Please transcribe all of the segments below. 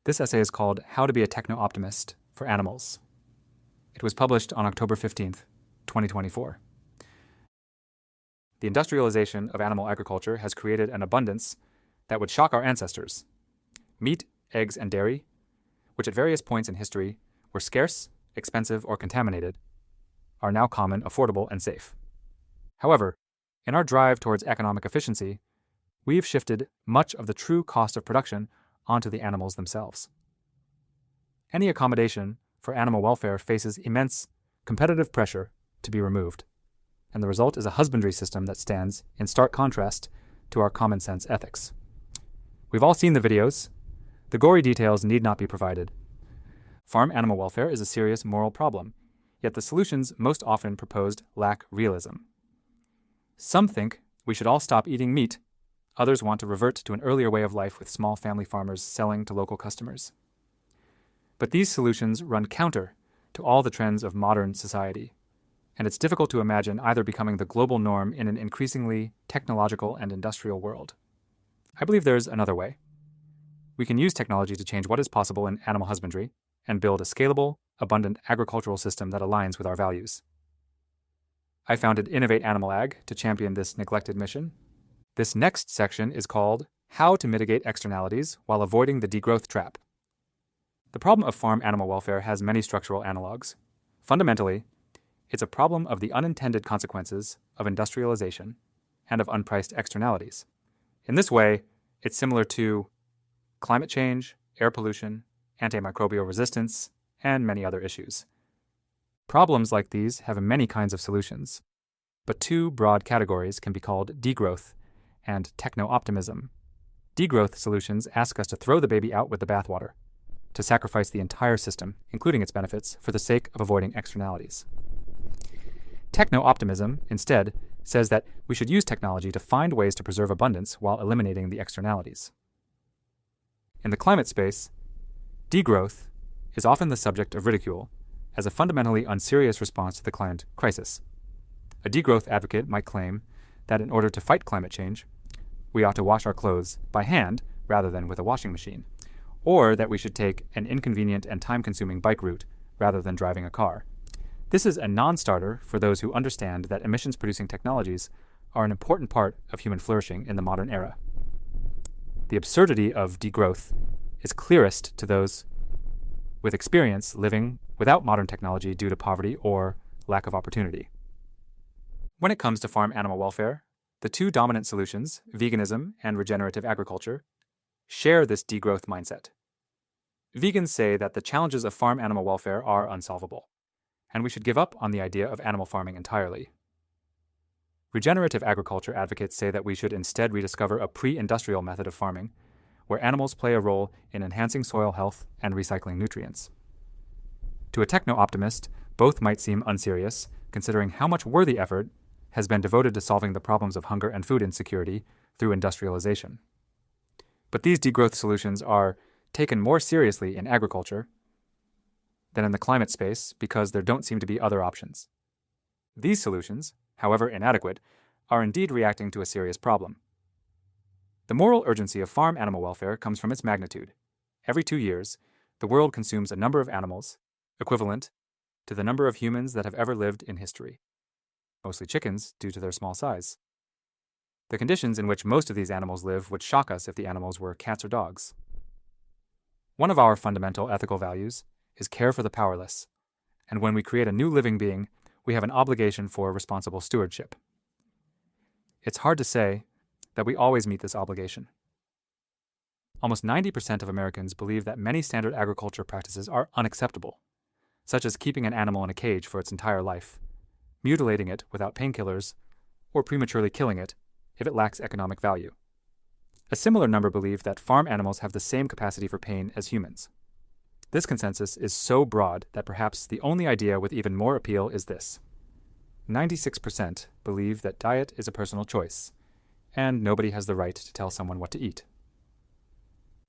This essay is called How to Be a Techno-Optimist for Animals. It was published on October 15th, 2024. The industrialization of animal agriculture has created an abundance that would shock our ancestors. Meat, eggs, and dairy, which at various points in history were scarce, expensive, or contaminated, are now common, affordable, and safe. However, in our drive towards economic efficiency, we've shifted much of the true cost of production onto the animals themselves. Any accommodation for animal welfare faces immense competitive pressure to be removed, and the result is a husbandry system that stands in stark contrast to our common sense ethics. We've all seen the videos. The gory details need not be provided. Farm animal welfare is a serious moral problem, yet the solutions most often proposed lack realism. Some think we should all stop eating meat. Others want to revert to an earlier way of life with small family farmers selling to local customers. But these solutions run counter to all the trends of modern society, and it's difficult to imagine either becoming the global norm in an increasingly technological and industrial world. I believe there's another way. We can use technology to change what is possible in animal husbandry and build a scalable, abundant agricultural system that aligns with our values. I founded Innovate Animal Ag to champion this neglected mission. This next section is called How to Mitigate Externalities While Avoiding the Degrowth Trap. The problem of farm animal welfare has many structural analogs. Fundamentally, it's a problem of the unintended consequences of industrialization and of unpriced externalities. In this way, it's similar to climate change, air pollution, antimicrobial resistance, and many other issues. Problems like these have many kinds of solutions, but two broad categories can be called degrowth and techno-optimism. Degrowth solutions ask us to throw the baby out with the bathwater, to sacrifice the entire system, including its benefits, for the sake of avoiding externalities. Techno-optimism, instead, says that we should use technology to find ways to preserve abundance while eliminating the externalities. In the climate space, degrowth is often the subject of ridicule as a fundamentally unserious response to the climate crisis. A degrowth advocate might claim that in order to fight climate change, we ought to wash our clothes by hand rather than with a washing machine, or that we should take an inconvenient and time-consuming bike route rather than driving a car. This is a non-starter for those who understand that emissions-producing technologies are an important part of human flourishing in the modern era. The absurdity of degrowth is clearest to those with experience living without modern technology due to poverty or lack of opportunity. When it comes to farm animal welfare, the two dominant solutions, veganism and regenerative agriculture, share this degrowth mindset. Vegans say that the challenges of farm animal welfare are unsolvable, and we should give up on the idea of animal farming entirely. Regenerative agriculture advocates say that we should instead rediscover a pre-industrial method of farming, where animals play a role in enhancing soil health and recycling nutrients. To a techno-optimist, both might seem unserious, considering how much worthy effort has been devoted to solving the problems of hunger and food insecurity through industrialization. But these degrowth solutions are taken more seriously in agriculture than in the climate space because there don't seem to be other options. These solutions, however inadequate, are indeed reacting to a serious problem. The moral urgency of farm animal welfare comes from its magnitude. Every 2 years, the world consumes a number of animals equivalent to the number of humans that have ever lived in history, mostly chickens due to their small size. The conditions in which most of these animals live would shock us if the animals were cats or dogs. One of our fundamental ethical values is care for the powerless, and when we create a new living being, we have an obligation for responsible stewardship. It's hard to say that we always meet this obligation. Almost 90% of Americans believe that many standard agriculture practices are unacceptable, such as keeping an animal in a cage for its entire life, mutilating it without painkillers, or prematurely killing it if it lacks economic value. A similar number believe that farm animals have the same capacity for pain as humans. This consensus is so broad that perhaps the only idea with even more appeal is this. 96% believe that diet is a personal choice, and nobody has the right to tell someone what to eat.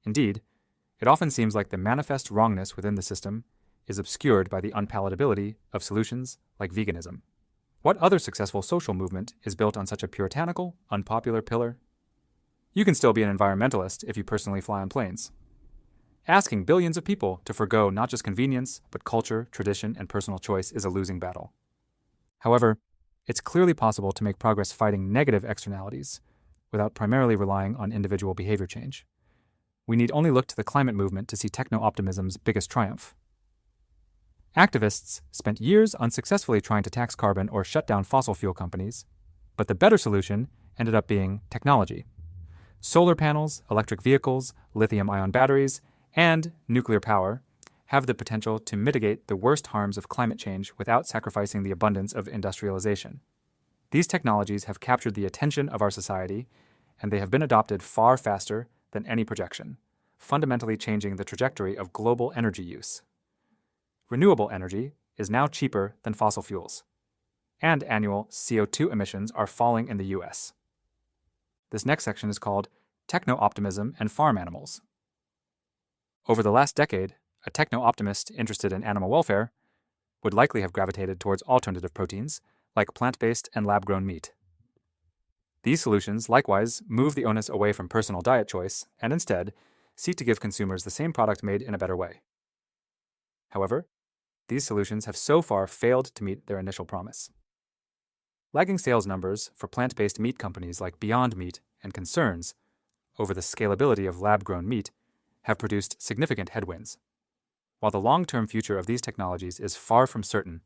Indeed, it often seems like the manifest wrongness within the system is obscured by the unpalatability of solutions like veganism. What other successful social movement is built on such a puritanical, unpopular pillar? You can still be an environmentalist if you personally fly on planes. Asking billions of people to forgo not just convenience, but culture, tradition, and personal choice is a losing battle. However, it's clearly possible to make progress fighting negative externalities without primarily relying on individual behavior change. We need only look to the climate movement to see techno-optimism's biggest triumph. Activists spent years unsuccessfully trying to tax carbon or shut down fossil fuel companies, but the better solution ended up being technology. Solar panels, electric vehicles, lithium-ion batteries, and nuclear power have the potential to mitigate the worst harms of climate change without sacrificing the abundance of industrialization. These technologies have captured the attention of our society, and they have been adopted far faster than any projection, fundamentally changing the trajectory of global energy use. Renewable energy is now cheaper than fossil fuels, and annual CO2 emissions are falling in the US. This next section is called Techno-Optimism and Farm Animals. Over the last decade, a techno-optimist interested in animal welfare would likely have gravitated towards alternative proteins like plant-based and lab-grown meat. These solutions likewise move the onus away from personal diet choice and instead seek to give consumers the same product made in a better way. However, these solutions have so far failed to meet their initial promise. Lagging sales numbers for plant-based meat companies like Beyond Meat and concerns over the scalability of lab-grown meat have produced significant headwinds. While the long-term future of these technologies is far from certain,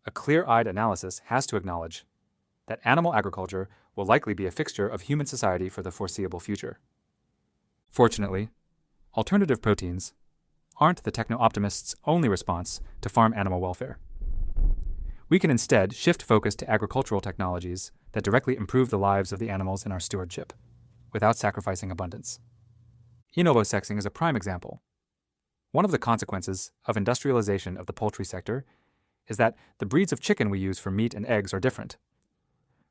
a clear-eyed analysis has to acknowledge that animal agriculture will likely be a fixture of human society for the foreseeable future. Fortunately, alternative proteins aren't the techno-optimists' only response to farm animal welfare. We can instead shift focus to agricultural technologies that directly improve the lives of the animals in our stewardship, without sacrificing abundance. Ovosexing is a prime example. One of the consequences of industrialization of the poultry sector is that the breeds of chicken we use for meat and eggs are different.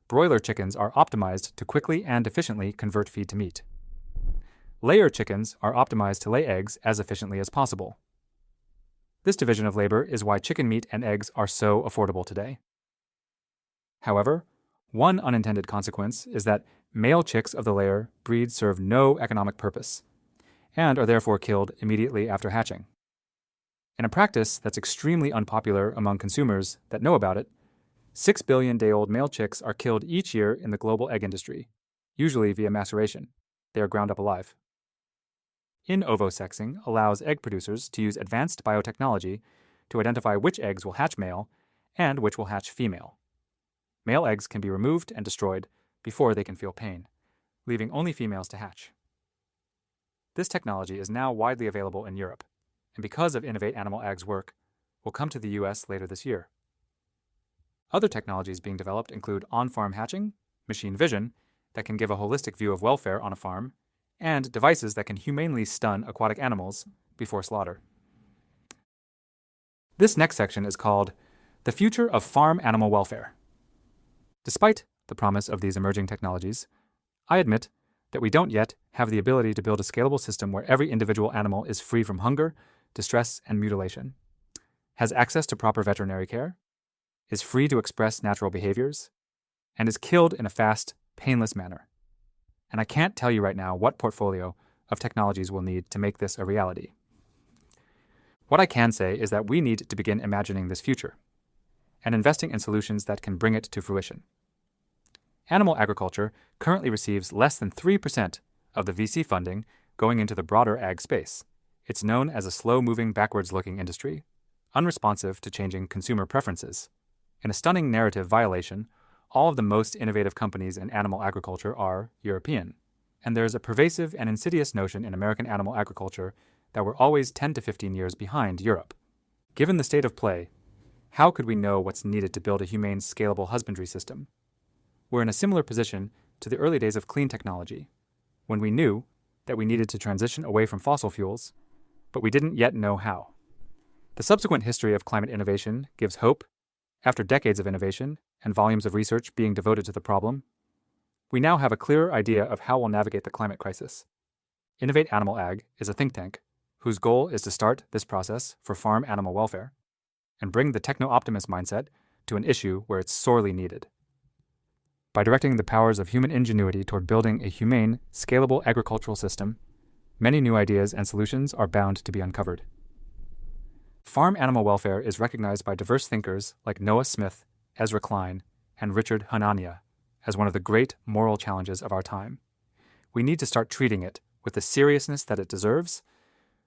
Broiler chickens are optimized to quickly and efficiently convert feed to meat. Layer chickens are optimized to lay eggs as efficiently as possible. This division of labor is why chicken meat and eggs are so affordable today. However, one unintended consequence is that male chicks of the layer breed serve no economic purpose and are therefore killed immediately after hatching. In a practice that's extremely unpopular among consumers that know about it, 6 billion day-old male chicks are killed each year in the global egg industry, usually via maceration. They are ground up alive. Ovosexing allows egg producers to use advanced biotechnology to identify which eggs will hatch male and which will hatch female. Male eggs can be removed and destroyed before they can feel pain, leaving only females to hatch. This technology is now widely available in Europe, and because of Innovate Animal Ag's work, will come to the US later this year. Other technologies being developed include on-farm hatching, machine vision that can give a holistic view of welfare on a farm, and devices that can humanely stun aquatic animals before slaughter. This next section is called The Future of Farm Animal Welfare. Despite the promise of these emerging technologies, I admit that we don't yet have the ability to build a scalable system where every individual animal is free from hunger, distress, and mutilation, has access to proper veterinary care, is free to express natural behaviors, and is killed in a fast, painless manner. And I can't tell you right now what portfolio of technologies we'll need to make this a reality. What I can say is that we need to begin imagining this future and investing in solutions that can bring it to fruition. Animal agriculture currently receives less than 3% of the VC funding going into the broader ag space. It's known as a slow-moving, backwards-looking industry, unresponsive to changing consumer preferences. In a stunning narrative violation, all of the most innovative companies in animal agriculture are European, and there is a pervasive and insidious notion in American animal agriculture that we're always 10 to 15 years behind Europe. Given the state of play, how could we know what's needed to build a humane, scalable husbandry system? We're in a similar position to the early days of clean technology, when we knew that we needed to transition away from fossil fuels, but we didn't yet know how. The subsequent history of climate innovation gives hope. After decades of innovation and volumes of research being devoted to the problem, we now have a clearer idea of how we'll navigate the climate crisis. Innovate Animal Ag is a think tank whose goal is to start this process for farm animal welfare and bring the techno-optimist mindset to an issue where it's sorely needed. By directing the powers of human ingenuity toward building a humane, scalable agricultural system, Many new ideas and solutions are bound to be uncovered. Farm animal welfare is recognized by diverse thinkers like Noah Smith, Ezra Klein, and Richard Hanania as one of the great moral challenges of our time. We need to start treating it with the seriousness that it deserves,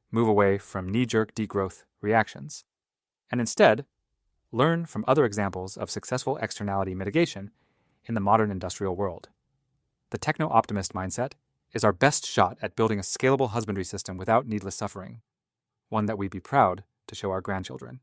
move away from knee-jerk degrowth reactions, and instead learn from other examples of successful externality mitigation in the modern industrial world. The Techno-Optimist mindset is our best shot at building a scalable husbandry system without needless suffering, one that we'd be proud to show our grandchildren.